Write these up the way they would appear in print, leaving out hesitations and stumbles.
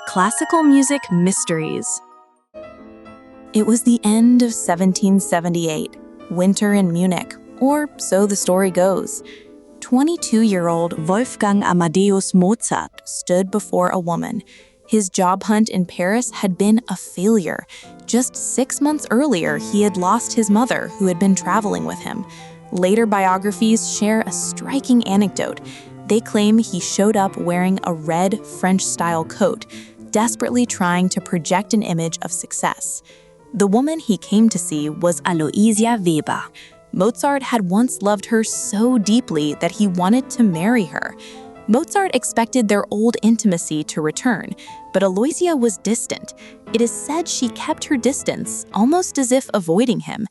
Classical Music Mysteries. It was the end of 1778, winter in Munich, or so the story goes. 22-year-old Wolfgang Amadeus Mozart stood before a woman. His job hunt in Paris had been a failure. Just 6 months earlier, he had lost his mother, who had been traveling with him. Later biographies share a striking anecdote. They claim he showed up wearing a red French-style coat, desperately trying to project an image of success. The woman he came to see was Aloysia Weber. Mozart had once loved her so deeply that he wanted to marry her. Mozart expected their old intimacy to return, but Aloysia was distant. It is said she kept her distance, almost as if avoiding him.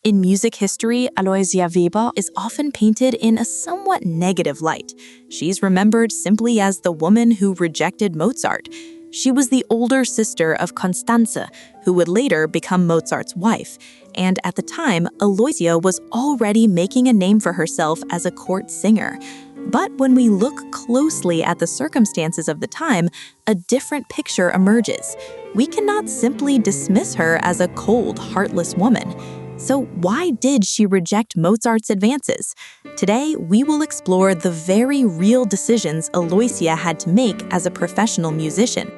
In music history, Aloysia Weber is often painted in a somewhat negative light. She's remembered simply as the woman who rejected Mozart. She was the older sister of Constanze, who would later become Mozart's wife. And at the time, Aloysia was already making a name for herself as a court singer. But when we look closely at the circumstances of the time, a different picture emerges. We cannot simply dismiss her as a cold, heartless woman. So why did she reject Mozart's advances? Today, we will explore the very real decisions Aloysia had to make as a professional musician.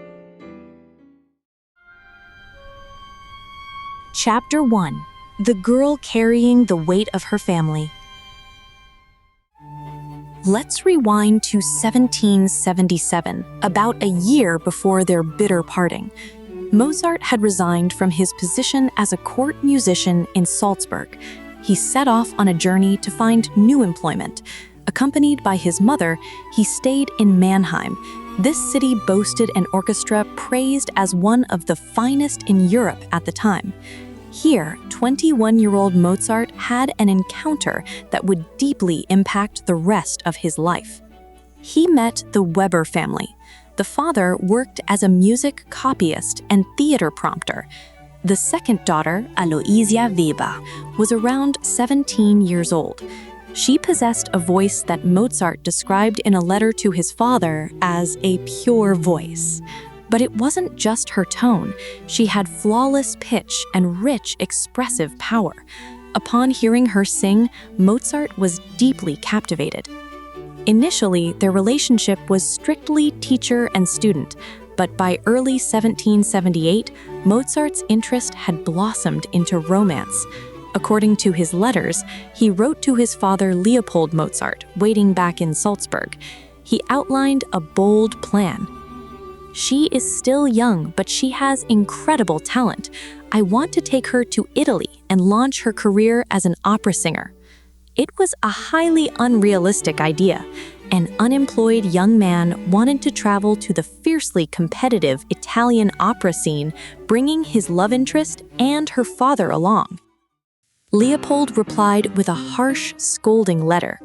Chapter 1. The Girl Carrying the Weight of Her Family. Let's rewind to 1777, about a year before their bitter parting. Mozart had resigned from his position as a court musician in Salzburg. He set off on a journey to find new employment. Accompanied by his mother, he stayed in Mannheim. This city boasted an orchestra praised as one of the finest in Europe at the time. Here, 21-year-old Mozart had an encounter that would deeply impact the rest of his life. He met the Weber family. The father worked as a music copyist and theater prompter. The second daughter, Aloysia Weber, was around 17 years old. She possessed a voice that Mozart described in a letter to his father as a pure voice. But it wasn't just her tone. She had flawless pitch and rich expressive power. Upon hearing her sing, Mozart was deeply captivated. Initially, their relationship was strictly teacher and student, but by early 1778, Mozart's interest had blossomed into romance. According to his letters, he wrote to his father Leopold Mozart, waiting back in Salzburg. He outlined a bold plan. "She is still young, but she has incredible talent. I want to take her to Italy and launch her career as an opera singer." It was a highly unrealistic idea. An unemployed young man wanted to travel to the fiercely competitive Italian opera scene, bringing his love interest and her father along. Leopold replied with a harsh, scolding letter.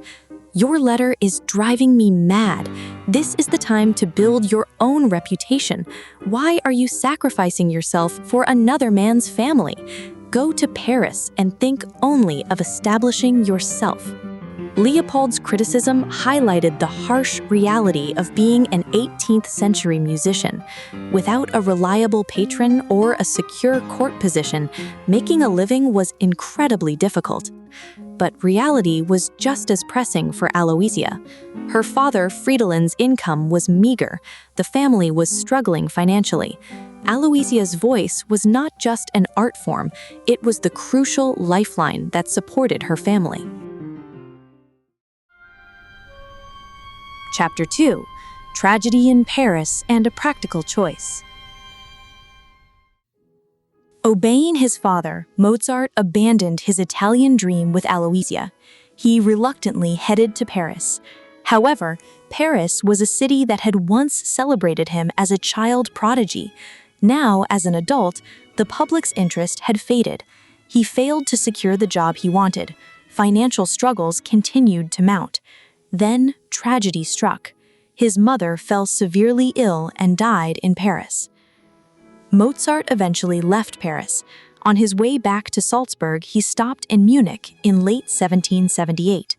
"Your letter is driving me mad. This is the time to build your own reputation. Why are you sacrificing yourself for another man's family? Go to Paris and think only of establishing yourself." Leopold's criticism highlighted the harsh reality of being an 18th century musician. Without a reliable patron or a secure court position, making a living was incredibly difficult. But reality was just as pressing for Aloysia. Her father, Fridolin's income was meager. The family was struggling financially. Aloysia's voice was not just an art form, it was the crucial lifeline that supported her family. Chapter 2. Tragedy in Paris and a Practical Choice. Obeying his father, Mozart abandoned his Italian dream with Aloysia. He reluctantly headed to Paris. However, Paris was a city that had once celebrated him as a child prodigy. Now, as an adult, the public's interest had faded. He failed to secure the job he wanted. Financial struggles continued to mount. Then, tragedy struck. His mother fell severely ill and died in Paris. Mozart eventually left Paris. On his way back to Salzburg, he stopped in Munich in late 1778.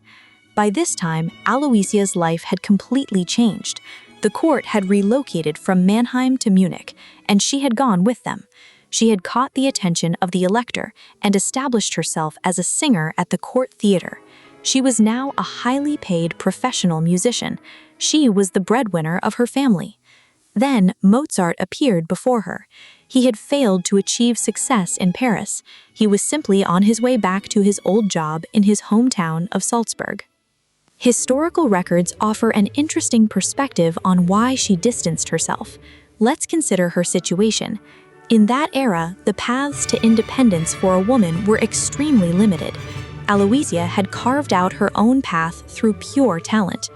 By this time, Aloysia's life had completely changed. The court had relocated from Mannheim to Munich, and she had gone with them. She had caught the attention of the elector and established herself as a singer at the court theater. She was now a highly paid professional musician. She was the breadwinner of her family. Then Mozart appeared before her. He had failed to achieve success in Paris. He was simply on his way back to his old job in his hometown of Salzburg. Historical records offer an interesting perspective on why she distanced herself. Let's consider her situation. In that era, the paths to independence for a woman were extremely limited. Aloysia had carved out her own path through pure talent.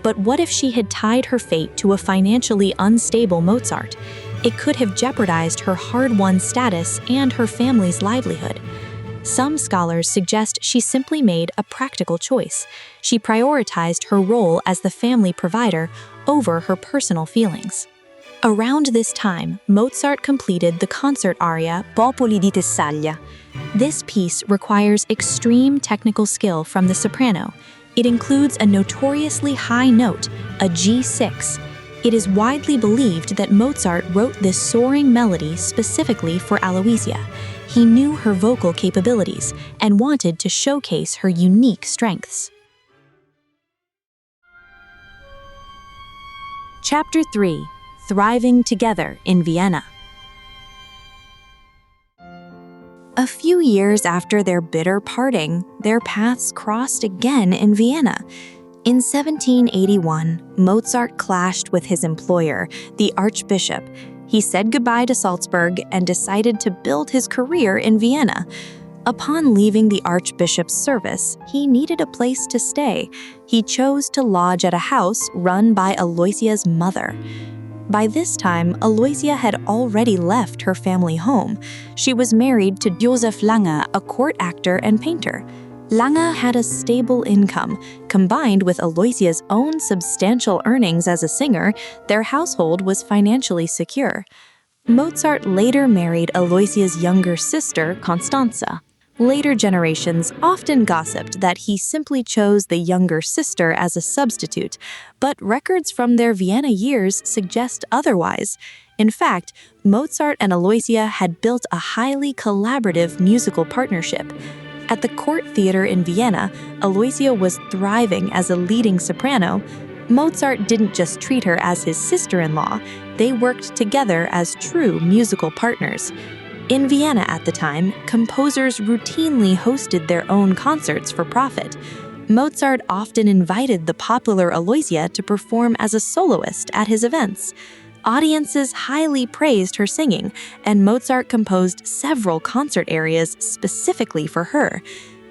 But what if she had tied her fate to a financially unstable Mozart? It could have jeopardized her hard-won status and her family's livelihood. Some scholars suggest she simply made a practical choice. She prioritized her role as the family provider over her personal feelings. Around this time, Mozart completed the concert aria Popoli di Tessaglia. This piece requires extreme technical skill from the soprano. It includes a notoriously high note, a G6. It is widely believed that Mozart wrote this soaring melody specifically for Aloysia. He knew her vocal capabilities and wanted to showcase her unique strengths. Chapter 3. Thriving Together in Vienna. A few years after their bitter parting, their paths crossed again in Vienna. In 1781, Mozart clashed with his employer, the Archbishop. He said goodbye to Salzburg and decided to build his career in Vienna. Upon leaving the Archbishop's service, he needed a place to stay. He chose to lodge at a house run by Aloysia's mother. By this time, Aloysia had already left her family home. She was married to Josef Lange, a court actor and painter. Lange had a stable income. Combined with Aloysia's own substantial earnings as a singer, their household was financially secure. Mozart later married Aloysia's younger sister, Constanza. Later generations often gossiped that he simply chose the younger sister as a substitute, but records from their Vienna years suggest otherwise. In fact, Mozart and Aloysia had built a highly collaborative musical partnership. At the court theater in Vienna, Aloysia was thriving as a leading soprano. Mozart didn't just treat her as his sister-in-law, they worked together as true musical partners. In Vienna at the time, composers routinely hosted their own concerts for profit. Mozart often invited the popular Aloysia to perform as a soloist at his events. Audiences highly praised her singing, and Mozart composed several concert arias specifically for her.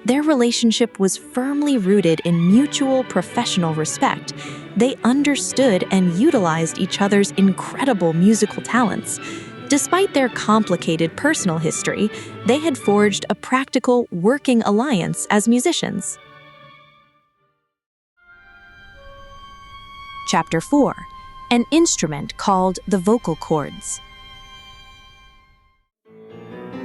Their relationship was firmly rooted in mutual professional respect. They understood and utilized each other's incredible musical talents. Despite their complicated personal history, they had forged a practical, working alliance as musicians. Chapter 4. An instrument called the vocal cords.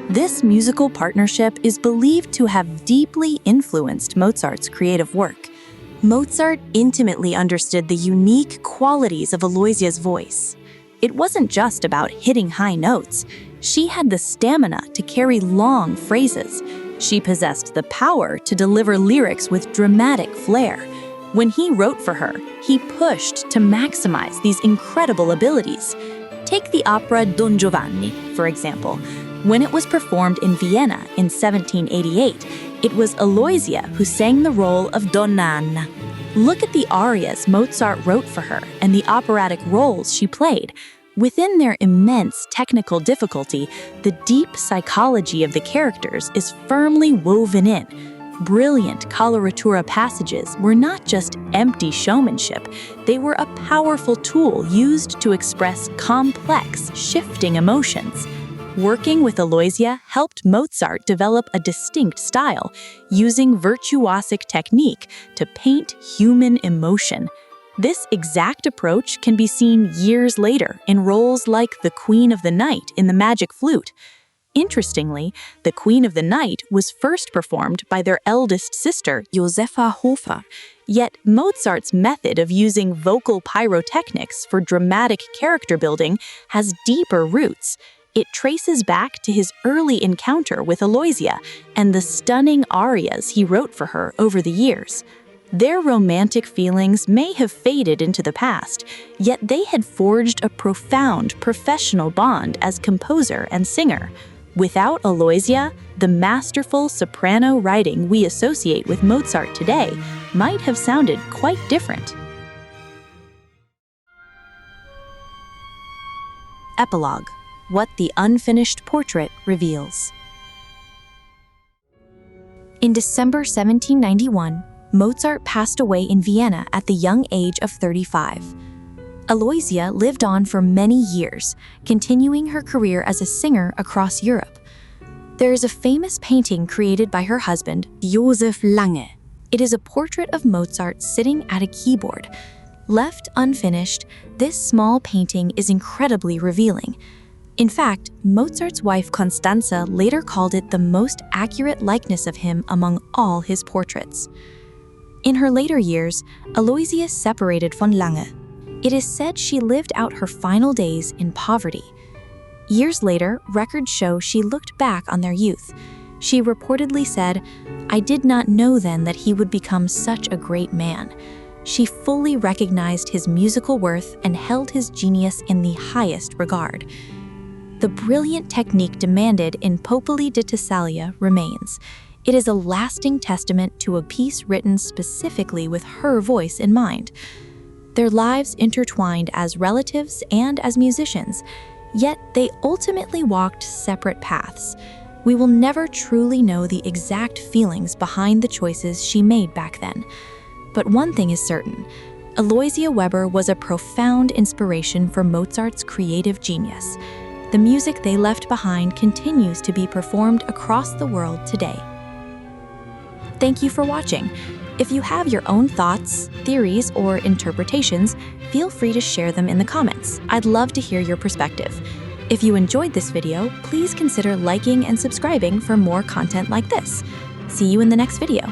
This musical partnership is believed to have deeply influenced Mozart's creative work. Mozart intimately understood the unique qualities of Aloysia's voice. It wasn't just about hitting high notes. She had the stamina to carry long phrases. She possessed the power to deliver lyrics with dramatic flair. When he wrote for her, he pushed to maximize these incredible abilities. Take the opera Don Giovanni, for example. When it was performed in Vienna in 1788, it was Aloysia who sang the role of Donna Anna. Look at the arias Mozart wrote for her and the operatic roles she played. Within their immense technical difficulty, the deep psychology of the characters is firmly woven in. Brilliant coloratura passages were not just empty showmanship, they were a powerful tool used to express complex, shifting emotions. Working with Aloysia helped Mozart develop a distinct style, using virtuosic technique to paint human emotion. This exact approach can be seen years later in roles like the Queen of the Night in The Magic Flute. Interestingly, the Queen of the Night was first performed by their eldest sister, Josefa Hofer. Yet Mozart's method of using vocal pyrotechnics for dramatic character building has deeper roots. It traces back to his early encounter with Aloysia and the stunning arias he wrote for her over the years. Their romantic feelings may have faded into the past, yet they had forged a profound professional bond as composer and singer. Without Aloysia, the masterful soprano writing we associate with Mozart today might have sounded quite different. Epilogue: What the Unfinished Portrait Reveals. In December 1791, Mozart passed away in Vienna at the young age of 35. Aloysia lived on for many years, continuing her career as a singer across Europe. There is a famous painting created by her husband, Joseph Lange. It is a portrait of Mozart sitting at a keyboard. Left unfinished, this small painting is incredibly revealing. In fact, Mozart's wife Constanza later called it the most accurate likeness of him among all his portraits. In her later years, Aloysia separated from Lange. It is said she lived out her final days in poverty. Years later, records show she looked back on their youth. She reportedly said, "I did not know then that he would become such a great man." She fully recognized his musical worth and held his genius in the highest regard. The brilliant technique demanded in Popoli di Tessalia remains. It is a lasting testament to a piece written specifically with her voice in mind. Their lives intertwined as relatives and as musicians, yet they ultimately walked separate paths. We will never truly know the exact feelings behind the choices she made back then. But one thing is certain: Aloysia Weber was a profound inspiration for Mozart's creative genius. The music they left behind continues to be performed across the world today. Thank you for watching. If you have your own thoughts, theories, or interpretations, feel free to share them in the comments. I'd love to hear your perspective. If you enjoyed this video, please consider liking and subscribing for more content like this. See you in the next video.